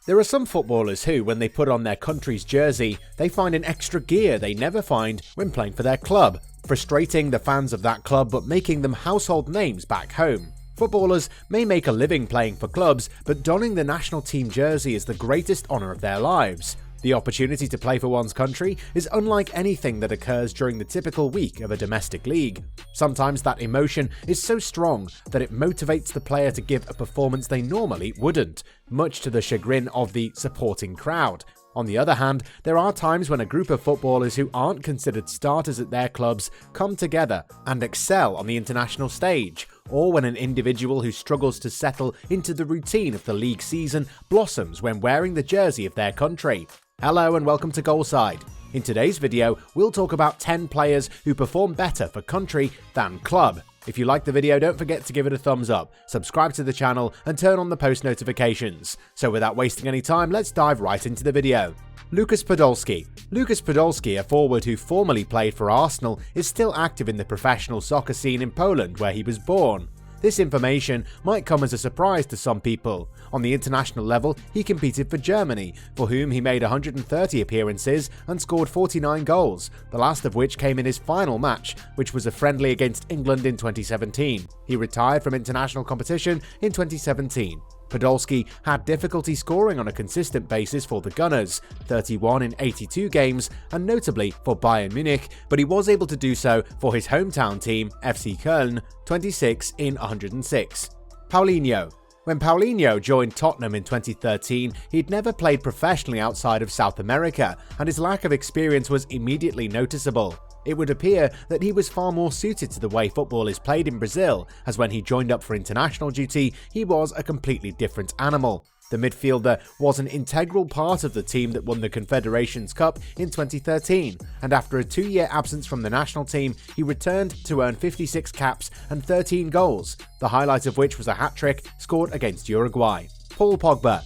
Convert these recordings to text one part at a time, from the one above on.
There are some footballers who, when they put on their country's jersey, they find an extra gear they never find when playing for their club, frustrating the fans of that club but making them household names back home. Footballers may make a living playing for clubs, but donning the national team jersey is the greatest honour of their lives. The opportunity to play for one's country is unlike anything that occurs during the typical week of a domestic league. Sometimes that emotion is so strong that it motivates the player to give a performance they normally wouldn't, much to the chagrin of the supporting crowd. On the other hand, there are times when a group of footballers who aren't considered starters at their clubs come together and excel on the international stage, or when an individual who struggles to settle into the routine of the league season blossoms when wearing the jersey of their country. Hello and welcome to Goalside. In today's video, we'll talk about 10 players who perform better for country than club. If you like the video, don't forget to give it a thumbs up, subscribe to the channel and turn on the post notifications. So without wasting any time, let's dive right into the video. Lukas Podolski. Lukas Podolski, a forward who formerly played for Arsenal, is still active in the professional soccer scene in Poland where he was born. This information might come as a surprise to some people. On the international level, he competed for Germany, for whom he made 130 appearances and scored 49 goals, the last of which came in his final match, which was a friendly against England in 2017. He retired from international competition in 2017. Podolski had difficulty scoring on a consistent basis for the Gunners, 31 in 82 games, and notably for Bayern Munich, but he was able to do so for his hometown team, FC Köln, 26 in 106. Paulinho. When Paulinho joined Tottenham in 2013, he'd never played professionally outside of South America, and his lack of experience was immediately noticeable. It would appear that he was far more suited to the way football is played in Brazil, as when he joined up for international duty, he was a completely different animal. The midfielder was an integral part of the team that won the Confederations Cup in 2013, and after a 2-year absence from the national team, he returned to earn 56 caps and 13 goals, the highlight of which was a hat-trick scored against Uruguay. Paul Pogba.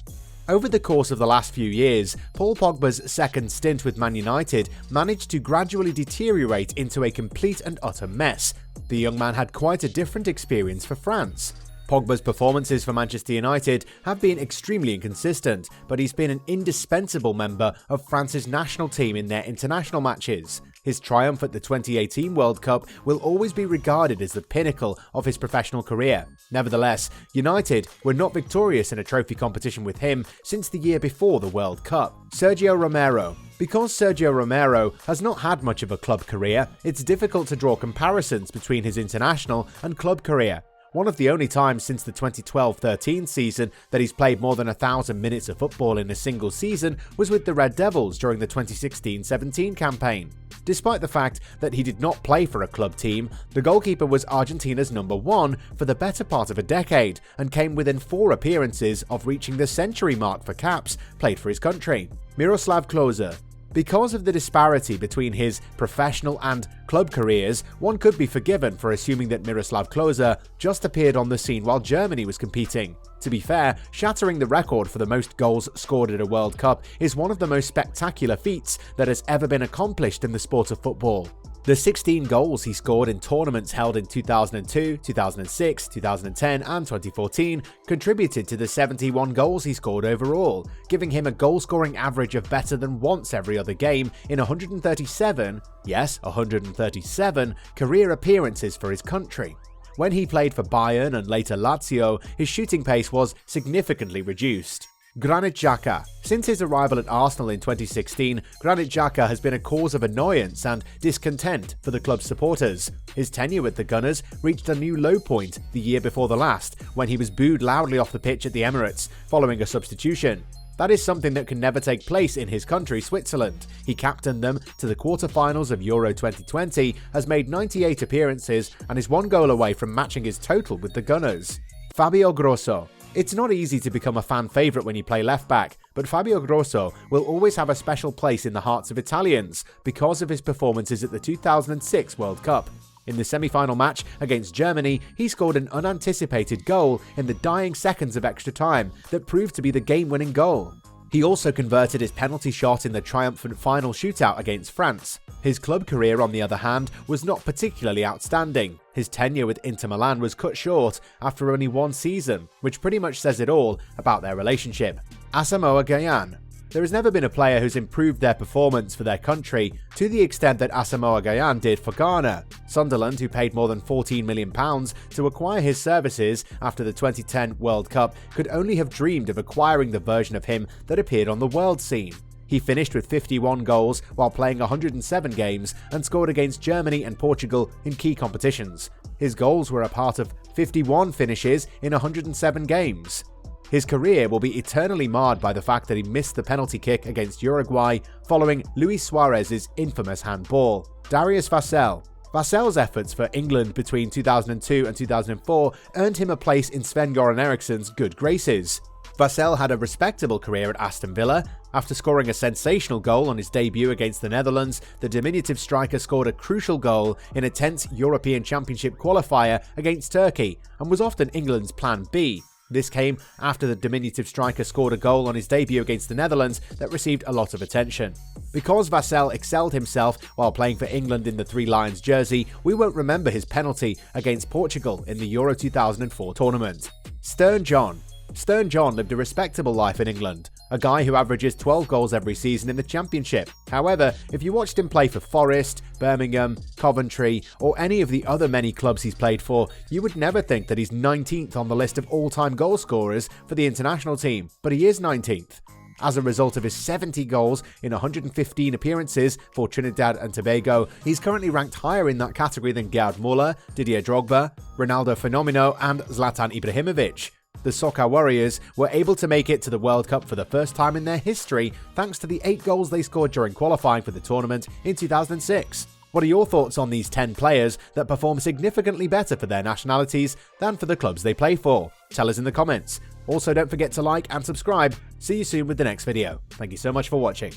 Over the course of the last few years, Paul Pogba's second stint with Man United managed to gradually deteriorate into a complete and utter mess. The young man had quite a different experience for France. Pogba's performances for Manchester United have been extremely inconsistent, but he's been an indispensable member of France's national team in their international matches. His triumph at the 2018 World Cup will always be regarded as the pinnacle of his professional career. Nevertheless, United were not victorious in a trophy competition with him since the year before the World Cup. Sergio Romero. Because Sergio Romero has not had much of a club career, it's difficult to draw comparisons between his international and club career. One of the only times since the 2012-13 season that he's played more than 1,000 minutes of football in a single season was with the Red Devils during the 2016-17 campaign. Despite the fact that he did not play for a club team, the goalkeeper was Argentina's number 1 for the better part of a decade and came within 4 appearances of reaching the century mark for caps played for his country. Miroslav Klose. Because of the disparity between his professional and club careers, one could be forgiven for assuming that Miroslav Klose just appeared on the scene while Germany was competing. To be fair, shattering the record for the most goals scored at a World Cup is one of the most spectacular feats that has ever been accomplished in the sport of football. The 16 goals he scored in tournaments held in 2002, 2006, 2010 and 2014 contributed to the 71 goals he scored overall, giving him a goal-scoring average of better than once every other game in 137, yes, 137 career appearances for his country. When he played for Bayern and later Lazio, his shooting pace was significantly reduced. Granit Xhaka. Since his arrival at Arsenal in 2016, Granit Xhaka has been a cause of annoyance and discontent for the club's supporters. His tenure with the Gunners reached a new low point the year before the last, when he was booed loudly off the pitch at the Emirates following a substitution. That is something that can never take place in his country, Switzerland. He captained them to the quarter-finals of Euro 2020, has made 98 appearances and is 1 goal away from matching his total with the Gunners. Fabio Grosso. It's not easy to become a fan favourite when you play left-back, but Fabio Grosso will always have a special place in the hearts of Italians because of his performances at the 2006 World Cup. In the semi-final match against Germany, he scored an unanticipated goal in the dying seconds of extra time that proved to be the game-winning goal. He also converted his penalty shot in the triumphant final shootout against France. His club career, on the other hand, was not particularly outstanding. His tenure with Inter Milan was cut short after only 1 season, which pretty much says it all about their relationship. Asamoah Gyan. There has never been a player who's improved their performance for their country to the extent that Asamoah Gyan did for Ghana. Sunderland, who paid more than £14 million to acquire his services after the 2010 World Cup, could only have dreamed of acquiring the version of him that appeared on the world scene. He finished with 51 goals while playing 107 games and scored against Germany and Portugal in key competitions. His goals were a part of 51 finishes in 107 games. His career will be eternally marred by the fact that he missed the penalty kick against Uruguay following Luis Suarez's infamous handball. Darius Vassell. Vassell's efforts for England between 2002 and 2004 earned him a place in Sven-Göran Eriksson's good graces. Vassell had a respectable career at Aston Villa. After scoring a sensational goal on his debut against the Netherlands, the diminutive striker scored a crucial goal in a tense European Championship qualifier against Turkey and was often England's plan B. This came after the diminutive striker scored a goal on his debut against the Netherlands that received a lot of attention. Because Vassell excelled himself while playing for England in the Three Lions jersey, we won't remember his penalty against Portugal in the Euro 2004 tournament. Stern John. Stern John lived a respectable life in England, a guy who averages 12 goals every season in the Championship. However, if you watched him play for Forest, Birmingham, Coventry, or any of the other many clubs he's played for, you would never think that he's 19th on the list of all-time goal scorers for the international team, but he is 19th. As a result of his 70 goals in 115 appearances for Trinidad and Tobago, he's currently ranked higher in that category than Gerd Müller, Didier Drogba, Ronaldo Fenomeno, and Zlatan Ibrahimovic. The Soccer Warriors were able to make it to the World Cup for the first time in their history thanks to the 8 goals they scored during qualifying for the tournament in 2006. What are your thoughts on these 10 players that perform significantly better for their nationalities than for the clubs they play for? Tell us in the comments. Also, don't forget to like and subscribe. See you soon with the next video. Thank you so much for watching.